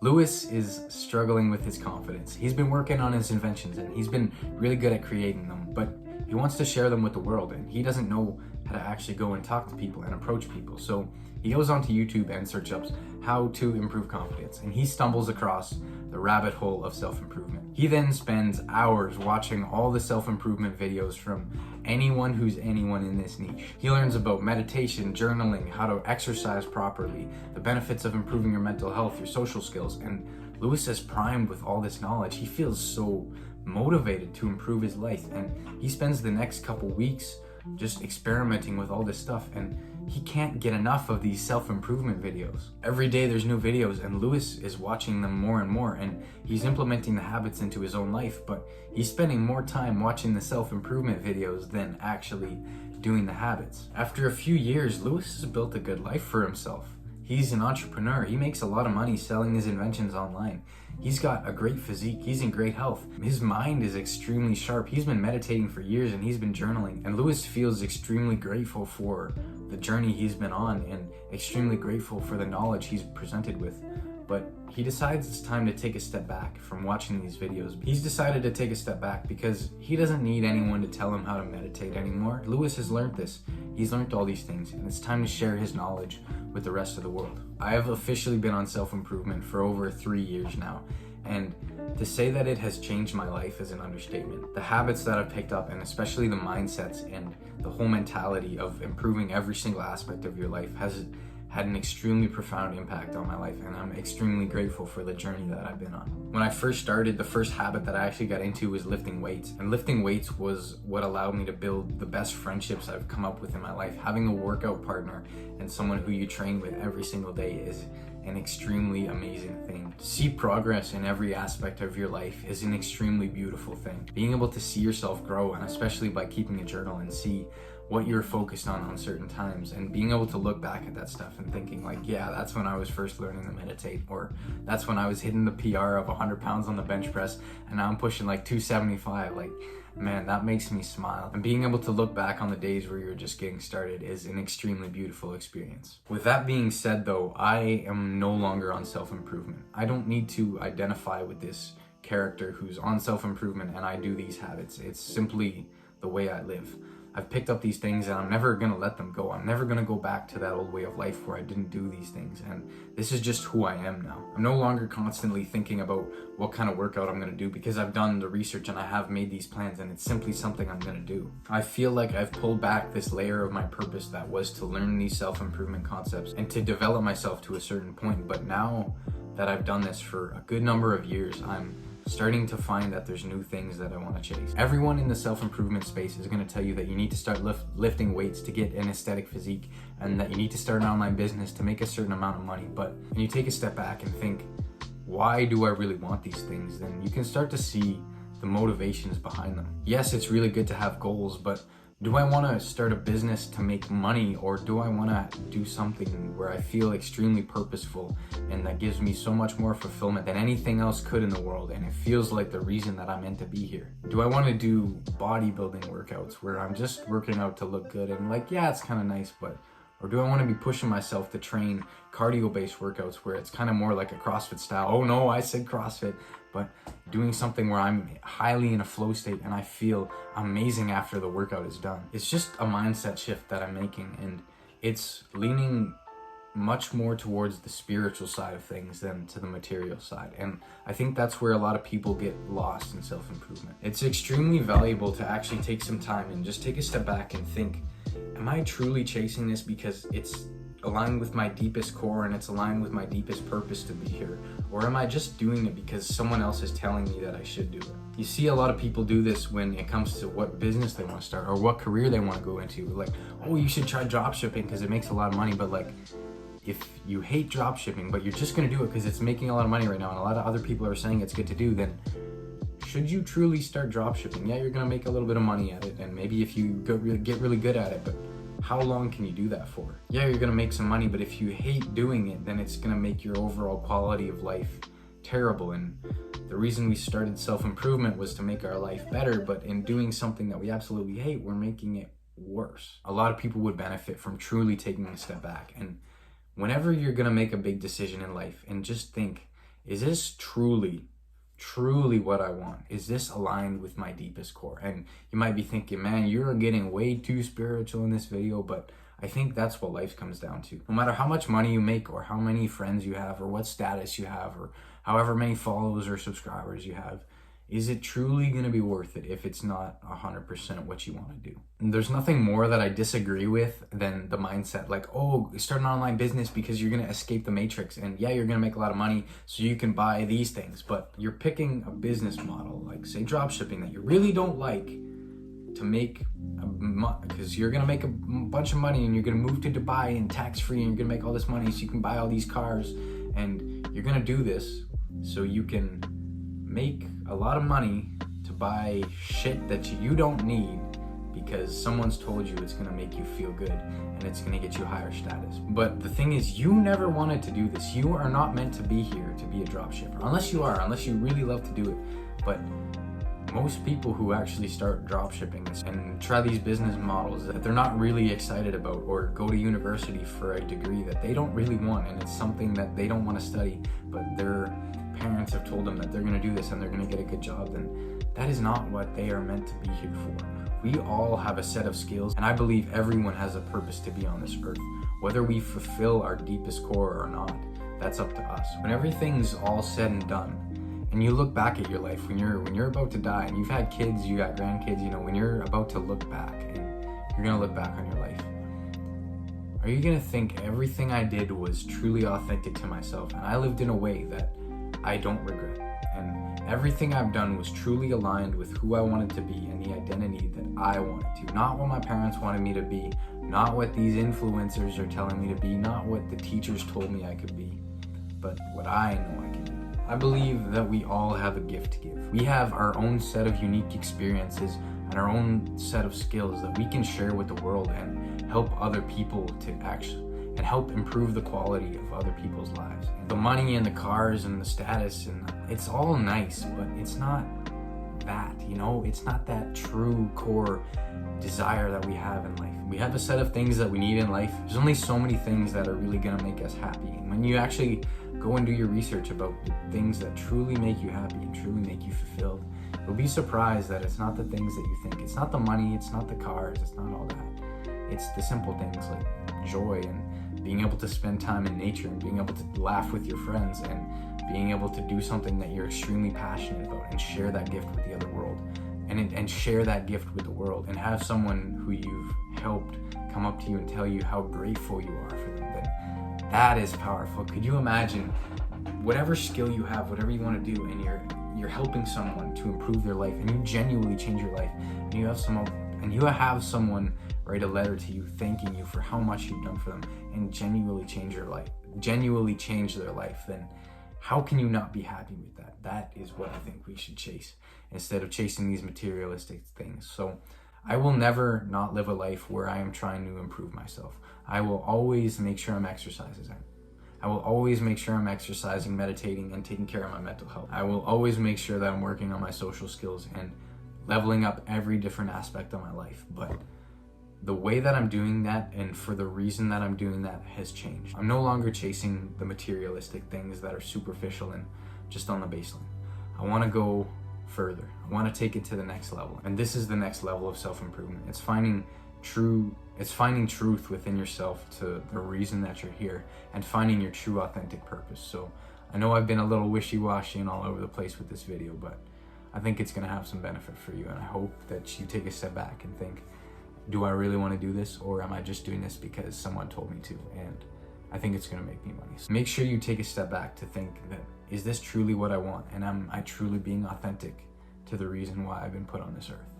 Lewis is struggling with his confidence. He's been working on his inventions and he's been really good at creating them, but he wants to share them with the world and he doesn't know how to actually go and talk to people and approach people. So he goes onto YouTube and search up how to improve confidence, and he stumbles across the rabbit hole of self-improvement. He then spends hours watching all the self-improvement videos from anyone who's anyone in this niche. He learns about meditation, journaling, how to exercise properly, the benefits of improving your mental health, your social skills, and Lewis is primed with all this knowledge. He feels so motivated to improve his life, and he spends the next couple weeks just experimenting with all this stuff, and he can't get enough of these self-improvement videos. Every day there's new videos and Lewis is watching them more and more, and he's implementing the habits into his own life, but he's spending more time watching the self-improvement videos than actually doing the habits. After a few years, Lewis has built a good life for himself. He's an entrepreneur. He makes a lot of money selling his inventions online. He's got a great physique. He's in great health. His mind is extremely sharp. He's been meditating for years and he's been journaling. And Lewis feels extremely grateful for the journey he's been on and extremely grateful for the knowledge he's presented with. But he decides it's time to take a step back from watching these videos. He's decided to take a step back because he doesn't need anyone to tell him how to meditate anymore. Lewis has learned this. He's learned all these things, and it's time to share his knowledge with the rest of the world. I have officially been on self-improvement for over 3 years now, and to say that it has changed my life is an understatement. The habits that I've picked up, and especially the mindsets and the whole mentality of improving every single aspect of your life, has had an extremely profound impact on my life, and I'm extremely grateful for the journey that I've been on. When I first started, the first habit that I actually got into was lifting weights, and lifting weights was what allowed me to build the best friendships I've come up with in my life. Having a workout partner and someone who you train with every single day is an extremely amazing thing. To see progress in every aspect of your life is an extremely beautiful thing. Being able to see yourself grow, and especially by keeping a journal and see what you're focused on certain times, and being able to look back at that stuff and thinking like, yeah, that's when I was first learning to meditate, or that's when I was hitting the PR of 100 pounds on the bench press and now I'm pushing like 275. Like, man, that makes me smile. And being able to look back on the days where you're just getting started is an extremely beautiful experience. With that being said though, I am no longer on self-improvement. I don't need to identify with this character who's on self-improvement and I do these habits. It's simply the way I live. I've picked up these things and I'm never gonna let them go. I'm never gonna go back to that old way of life where I didn't do these things, and this is just who I am now. I'm no longer constantly thinking about what kind of workout I'm gonna do because I've done the research and I have made these plans and it's simply something I'm gonna do. I feel like I've pulled back this layer of my purpose that was to learn these self-improvement concepts and to develop myself to a certain point, but now that I've done this for a good number of years, I'm starting to find that there's new things that I want to chase. Everyone in the self-improvement space is going to tell you that you need to start lifting weights to get an aesthetic physique, and that you need to start an online business to make a certain amount of money. But when you take a step back and think, why do I really want these things? Then you can start to see the motivations behind them. Yes, it's really good to have goals, but do I want to start a business to make money, or do I want to do something where I feel extremely purposeful and that gives me so much more fulfillment than anything else could in the world, and it feels like the reason that I'm meant to be here? Do I want to do bodybuilding workouts where I'm just working out to look good and like, yeah, it's kind of nice, but or do I want to be pushing myself to train cardio-based workouts where it's kind of more like a CrossFit style? Oh no, I said CrossFit, but doing something where I'm highly in a flow state and I feel amazing after the workout is done. It's just a mindset shift that I'm making, and it's leaning much more towards the spiritual side of things than to the material side. And I think that's where a lot of people get lost in self-improvement. It's extremely valuable to actually take some time and just take a step back and think, am I truly chasing this because it's aligned with my deepest core and it's aligned with my deepest purpose to be here? Or am I just doing it because someone else is telling me that I should do it? You see a lot of people do this when it comes to what business they want to start or what career they want to go into. Like, oh, you should try drop shipping because it makes a lot of money. But like, if you hate drop shipping, but you're just going to do it because it's making a lot of money right now and a lot of other people are saying it's good to do, then should you truly start drop shipping? Yeah, you're going to make a little bit of money at it, and maybe if you get really good at it, but how long can you do that for? Yeah, you're gonna make some money, but if you hate doing it, then it's gonna make your overall quality of life terrible. And the reason we started self-improvement was to make our life better, but in doing something that we absolutely hate, we're making it worse. A lot of people would benefit from truly taking a step back. And whenever you're gonna make a big decision in life, and just think, is this truly what I want? Is this aligned with my deepest core? And you might be thinking, man, you're getting way too spiritual in this video, but I think that's what life comes down to. No matter how much money you make or how many friends you have or what status you have or however many followers or subscribers you have, is it truly going to be worth it if it's not 100% what you want to do? And there's nothing more that I disagree with than the mindset like, oh, start an online business because you're going to escape the matrix. And yeah, you're going to make a lot of money so you can buy these things. But you're picking a business model, like say drop shipping, that you really don't like to make because you're going to make a bunch of money and you're going to move to Dubai and tax-free and you're going to make all this money so you can buy all these cars. And you're going to do this so you can make a lot of money to buy shit that you don't need because someone's told you it's gonna make you feel good and it's gonna get you higher status. But the thing is, you never wanted to do this. You are not meant to be here to be a dropshipper, unless you really love to do it. But most people who actually start dropshipping and try these business models that they're not really excited about, or go to university for a degree that they don't really want, and it's something that they don't want to study, but their parents have told them that they're going to do this and they're going to get a good job, then that is not what they are meant to be here for. We all have a set of skills, and I believe everyone has a purpose to be on this earth. Whether we fulfill our deepest core or not, that's up to us. When everything's all said and done, and you look back at your life when you're about to die, and you've had kids, you got grandkids, when you're about to look back and you're gonna look back on your life, are you gonna think everything I did was truly authentic to myself and I lived in a way that I don't regret, and everything I've done was truly aligned with who I wanted to be and the identity that I wanted to, not what my parents wanted me to be, not what these influencers are telling me to be, not what the teachers told me I could be, but what I know I can be. I believe that we all have a gift to give. We have our own set of unique experiences and our own set of skills that we can share with the world and help other people to actually, and help improve the quality of other people's lives. And the money and the cars and the status, and it's all nice, but it's not that, it's not that true core desire that we have in life. We have a set of things that we need in life. There's only so many things that are really gonna make us happy. And when you actually go and do your research about the things that truly make you happy and truly make you fulfilled, you'll be surprised that it's not the things that you think. It's not the money, it's not the cars, it's not all that. It's the simple things like joy and being able to spend time in nature and being able to laugh with your friends and being able to do something that you're extremely passionate about and share that gift with the other world. And share that gift with the world and have someone who you've helped come up to you and tell you how grateful you are for them. That is powerful. Could you imagine whatever skill you have, whatever you want to do, and you're helping someone to improve their life, and you genuinely change your life, and you have someone write a letter to you thanking you for how much you've done for them and genuinely change their life, then how can you not be happy with that? That is what I think we should chase instead of chasing these materialistic things. So I will never not live a life where I am trying to improve myself. I will always make sure I'm exercising. I will always make sure I'm exercising, meditating, and taking care of my mental health. I will always make sure that I'm working on my social skills and leveling up every different aspect of my life. But the way that I'm doing that and for the reason that I'm doing that has changed. I'm no longer chasing the materialistic things that are superficial and just on the baseline. I want to go further. I want to take it to the next level. And this is the next level of self-improvement. It's finding truth within yourself to the reason that you're here and finding your true authentic purpose. So I know I've been a little wishy-washy and all over the place with this video, but I think it's going to have some benefit for you. And I hope that you take a step back and think, do I really want to do this, or am I just doing this because someone told me to? And I think it's going to make me money. So make sure you take a step back to think that, is this truly what I want? And am I truly being authentic to the reason why I've been put on this earth?